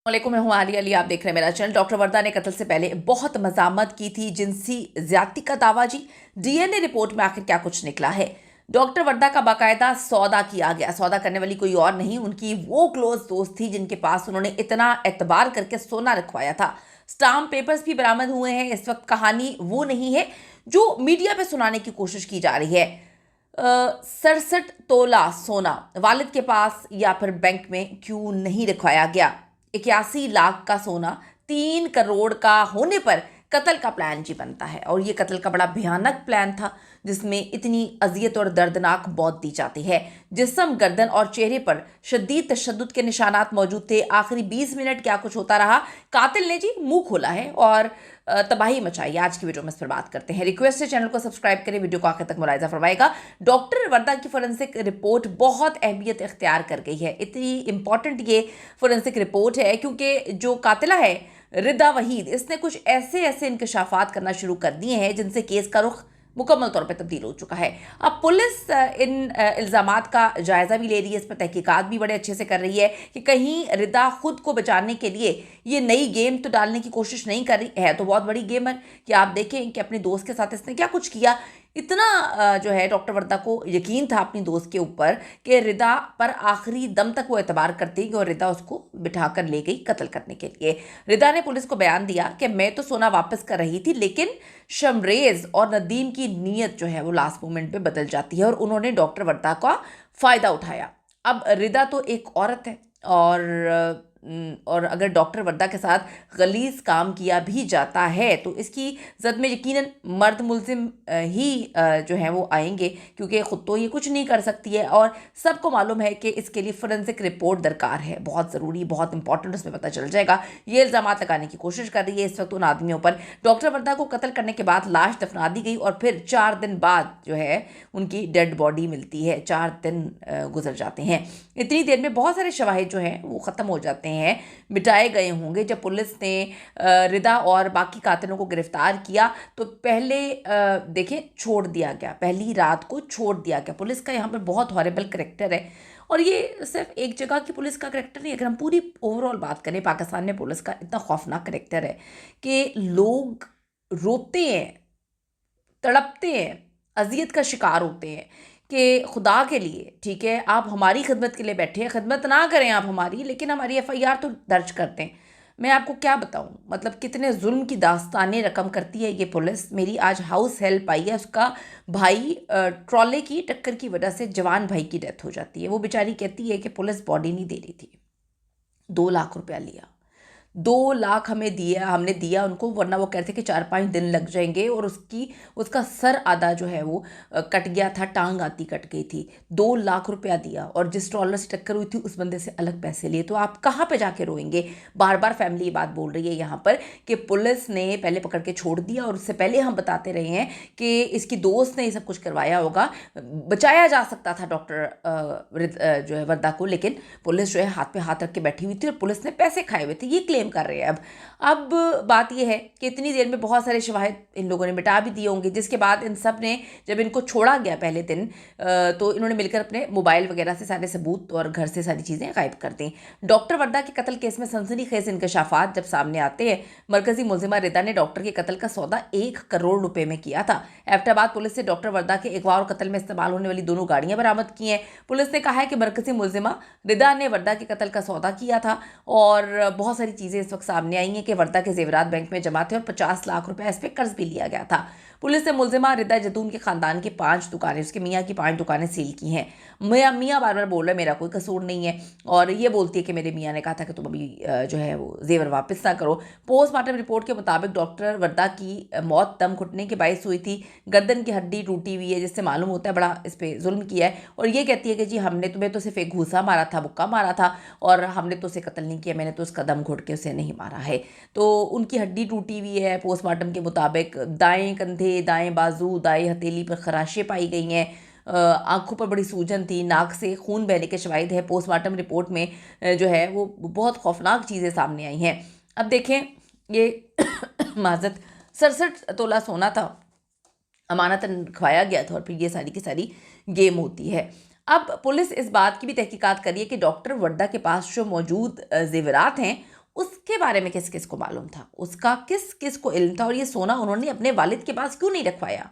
वालेकुम, मैं हूं आलिया अली। आप देख रहे हैं मेरा चैनल। डॉक्टर वर्दा ने कत्ल से पहले बहुत मज़ामत की थी, जिनसी ज्यादती का दावा जी। डीएनए रिपोर्ट में आखिर क्या कुछ निकला है? डॉक्टर वर्दा का बाकायदा सौदा किया गया। सौदा करने वाली कोई और नहीं, उनकी वो क्लोज दोस्त थी जिनके पास उन्होंने इतना एतबार करके सोना रखवाया था। स्टाम्प पेपर्स भी बरामद हुए हैं। इस वक्त कहानी वो नहीं है जो मीडिया पे सुनाने की कोशिश की जा रही है। 67 तोला सोना वालिद के पास या फिर बैंक में क्यों नहीं रखवाया गया? 81 लाख का सोना 3 करोड़ का होने पर कत्ल का प्लान जी बनता है। और ये कत्ल का बड़ा भयानक प्लान था, जिसमें इतनी अजियत और दर्दनाक मौत दी जाती है। जिस्म, गर्दन और चेहरे पर शदीद तशद्दुद के निशानात मौजूद थे। आखिरी 20 मिनट क्या कुछ होता रहा? कातिल ने जी मुंह खोला है और तबाही मचाई। आज की वीडियो में इस पर बात करते हैं। रिक्वेस्ट है चैनल को सब्सक्राइब करें, वीडियो को आखिर तक मुलाहिजा फरमाएगा। डॉक्टर वर्दा की फोरेंसिक रिपोर्ट बहुत अहमियत इख्तियार कर गई है। इतनी इंपॉर्टेंट ये फोरेंसिक रिपोर्ट है क्योंकि जो कातिला है रिदा वहीद, इसने कुछ ऐसे ऐसे इंकशाफात करना शुरू कर दिए हैं जिनसे केस का रुख मुकम्मल तौर पे तब्दील हो चुका है। अब पुलिस इन इल्ज़ामात का जायज़ा भी ले रही है, इस पर तहकीकात भी बड़े अच्छे से कर रही है कि कहीं रिदा खुद को बचाने के लिए ये नई गेम तो डालने की कोशिश नहीं कर रही है। तो बहुत बड़ी गेम है कि आप देखें कि अपने दोस्त के साथ इसने क्या कुछ किया। इतना जो है डॉक्टर वर्दा को यकीन था अपनी दोस्त के ऊपर कि रिदा पर आखिरी दम तक वो एतबार करती और रिदा उसको बिठा कर ले गई कत्ल करने के लिए। रिदा ने पुलिस को बयान दिया कि मैं तो सोना वापस कर रही थी, लेकिन शमरेज और नदीम की नीयत जो है वो लास्ट मोमेंट पे बदल जाती है और उन्होंने डॉक्टर वर्दा का फ़ायदा उठाया। अब रिदा तो एक औरत है और अगर डॉक्टर वर्दा के साथ गलीज काम किया भी जाता है तो इसकी जद में यकीनन मर्द मुल्जिम ही जो है वो आएंगे, क्योंकि ख़ुद तो ये कुछ नहीं कर सकती है और सबको मालूम है कि इसके लिए फोरेंसिक रिपोर्ट दरकार है। बहुत ज़रूरी, बहुत इंपॉर्टेंट, उसमें पता चल जाएगा। ये इल्ज़ाम लगाने की कोशिश कर रही है इस वक्त उन आदमियों पर। डॉक्टर वर्दा को कत्ल करने के बाद लाश दफना दी गई और फिर 4 दिन बाद जो है उनकी डेड बॉडी मिलती है। 4 दिन गुजर जाते हैं। इतनी देर में बहुत सारे शवाहिद जो हैं वो ख़त्म हो जाते हैं, मिटाए गए होंगे। जब पुलिस ने रिदा और बाकी कातिलों को गिरफ्तार किया तो पहले देखें छोड़ दिया गया, पहली रात को छोड़ दिया गया। पुलिस का यहाँ पर बहुत हॉरेबल करेक्टर है और ये सिर्फ एक जगह की पुलिस का करेक्टर नहीं। अगर हम पूरी ओवरऑल बात करें, पाकिस्तान में पुलिस का इतना खौफनाक करेक्टर है कि लोग रोते हैं, तड़पते हैं, अजियत का शिकार होते हैं कि खुदा के लिए, ठीक है, आप हमारी खिदमत के लिए बैठे हैं, खिदमत ना करें आप हमारी, लेकिन हमारी एफआईआर तो दर्ज करते हैं। मैं आपको क्या बताऊं, मतलब कितने जुल्म की दास्तानें रकम करती है ये पुलिस। मेरी आज हाउस हेल्प आई है, उसका भाई ट्रॉले की टक्कर की वजह से जवान भाई की डेथ हो जाती है। वो बेचारी कहती है कि पुलिस बॉडी नहीं दे रही थी। 2 लाख रुपया लिया, 2 लाख हमें दिया, हमने दिया उनको, वरना वो कहते कि 4-5 दिन लग जाएंगे। और उसका सर आधा जो है वो कट गया था, टांग आती कट गई थी। 2 लाख रुपया दिया और जिस ट्रॉलर से टक्कर हुई थी उस बंदे से अलग पैसे लिए। तो आप कहाँ पे जाके रोएंगे? बार बार फैमिली ये बात बोल रही है यहाँ पर कि पुलिस ने पहले पकड़ के छोड़ दिया और उससे पहले हम बताते रहे हैं कि इसकी दोस्त ने ये सब कुछ करवाया होगा। बचाया जा सकता था डॉक्टर जो है वर्दा को, लेकिन पुलिस जो है हाथ पे हाथ रख के बैठी हुई थी और पुलिस ने पैसे खाए हुए थे, ये क्लेम कर रहे हैं। अब बात यह है कि इतनी देर में बहुत सारे शवाहिद इन लोगों ने मिटा भी दिए होंगे, जिसके बाद इन सब ने, जब इनको छोड़ा गया पहले दिन, तो इन्होंने मिलकर अपने मोबाइल वगैरह से सारे सबूत और घर से सारी चीज़ें गायब कर दी। डॉक्टर वर्दा के कत्ल केस में सनसनीखेज इंकशाफात जब सामने आते हैं, मरकजी मुलजिमा रिदा ने डॉक्टर के कत्ल का सौदा 1 करोड़ रुपए में किया था। एबटाबाद पुलिस से डॉक्टर वर्दा के अगवा और कत्ल में इस्तेमाल होने वाली दोनों गाड़ियां बरामद की हैं। पुलिस ने कहा है कि मरकजी मुलजिमा रिदा ने वर्दा के कत्ल का सौदा किया था और बहुत सारी चीज़ें इस वक्त सामने आई हैं कि वर्दा के जेवरात बैंक में जमा थे और 50 लाख रुपए इस पर कर्ज भी लिया गया था। पुलिस ने मुलजिमा रिदा जदून के खानदान की 5 दुकानें, उसके मियाँ की 5 दुकानें सील की हैं। मियाँ बार बार बोल रहे मेरा कोई कसूर नहीं है और ये बोलती है कि मेरे मियाँ ने कहा था कि तुम अभी जो है वो जेवर वापस ना करो। पोस्टमार्टम रिपोर्ट के मुताबिक डॉक्टर वर्दा की मौत दम घुटने के बायस हुई थी। गर्दन की हड्डी टूटी हुई है, जिससे मालूम होता है बड़ा इस पर जुल्म किया है। और ये कहती है कि जी हमने तुम्हें तो सिर्फ एक घूसा मारा था, मुक्का मारा था और हमने तो उसे कत्ल नहीं किया, मैंने तो उसका दम घुट के उसे नहीं मारा है। तो उनकी हड्डी टूटी हुई है पोस्टमार्टम के मुताबिक। दाएं कंधे, दाएं बाजू, दाएं हथेली पर खराशें पाई गई हैं। आंखों पर बड़ी सूजन थी, नाक से खून बहने के शवाहिद है। पोस्टमार्टम रिपोर्ट में जो है वो बहुत खौफनाक चीज़ें सामने आई हैं। अब देखें, ये माजत 67 तोला सोना था, अमानतन रखवाया गया था और फिर ये सारी की सारी गेम होती है। अब पुलिस इस बात की भी तहकीकात करी है कि डॉक्टर वर्दा के पास जो मौजूद जेवरात हैं उसके बारे में किस किस को मालूम था, उसका किस किस को इल्म था और ये सोना उन्होंने अपने वालिद के पास क्यों नहीं रखवाया।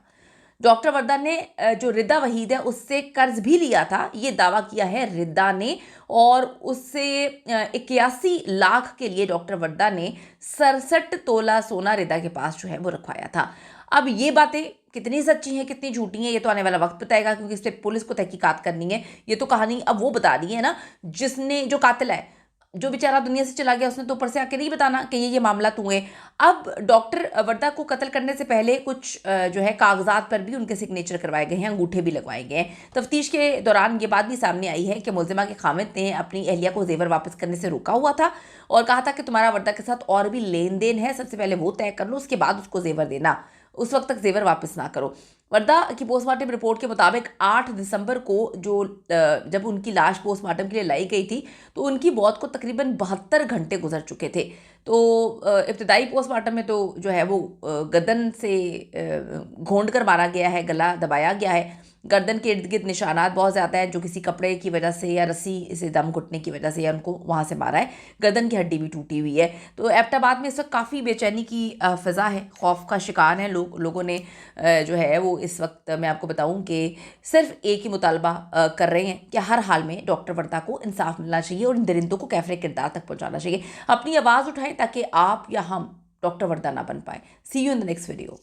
डॉक्टर वर्दा ने जो रिदा वहीद है उससे कर्ज भी लिया था, ये दावा किया है रिदा ने, और उससे 81 लाख के लिए डॉक्टर वर्दा ने 67 तोला सोना रिदा के पास जो है वो रखवाया था। अब ये बातें कितनी सच्ची हैं कितनी झूठी हैं ये तो आने वाला वक्त बताएगा, क्योंकि इस पर पुलिस को तहकीकात करनी है। ये तो कहानी अब वो बता रही है ना जिसने, जो कातिल है, जो बेचारा दुनिया से चला गया, उसने तो ऊपर से आके नहीं बताना कि ये मामला हुए। अब डॉक्टर वर्दा को कत्ल करने से पहले कुछ जो है कागजात पर भी उनके सिग्नेचर करवाए गए हैं, अंगूठे भी लगवाए गए हैं। तफ्तीश के दौरान ये बात भी सामने आई है कि मुलजिमा के खामिद ने अपनी अहलिया को जेवर वापस करने से रोका हुआ था और कहा था कि तुम्हारा वर्दा के साथ और भी लेन देन है, सबसे पहले वो तय कर लो, उसके बाद उसको जेवर देना, उस वक्त तक जेवर वापस ना करो। वर्दा की पोस्टमार्टम रिपोर्ट के मुताबिक 8 दिसंबर को जब उनकी लाश पोस्टमार्टम के लिए लाई गई थी तो उनकी मौत को तकरीबन 72 घंटे गुजर चुके थे। तो इब्तदाई पोस्टमार्टम में तो जो है वो गर्दन से घोंड कर मारा गया है, गला दबाया गया है, गर्दन के इर्द गिर्द निशानात बहुत ज़्यादा हैं जो किसी कपड़े की वजह से या रस्सी से दम घुटने की वजह से या उनको वहाँ से मारा है। गर्दन की हड्डी भी टूटी हुई है। तो एबटाबाद में इस वक्त काफ़ी बेचैनी की फ़िज़ा है, खौफ का शिकार हैं लोगों ने जो है वो इस वक्त मैं आपको बताऊं कि सिर्फ एक ही मुतालबा कर रहे हैं कि हर हाल में डॉक्टर वर्दा को इंसाफ मिलना चाहिए और इन दरिंदों को कैफरे किरदार तक पहुंचाना चाहिए। अपनी आवाज़ उठाएं ताकि आप या हम डॉक्टर वर्दा ना बन पाए। See you in the next video.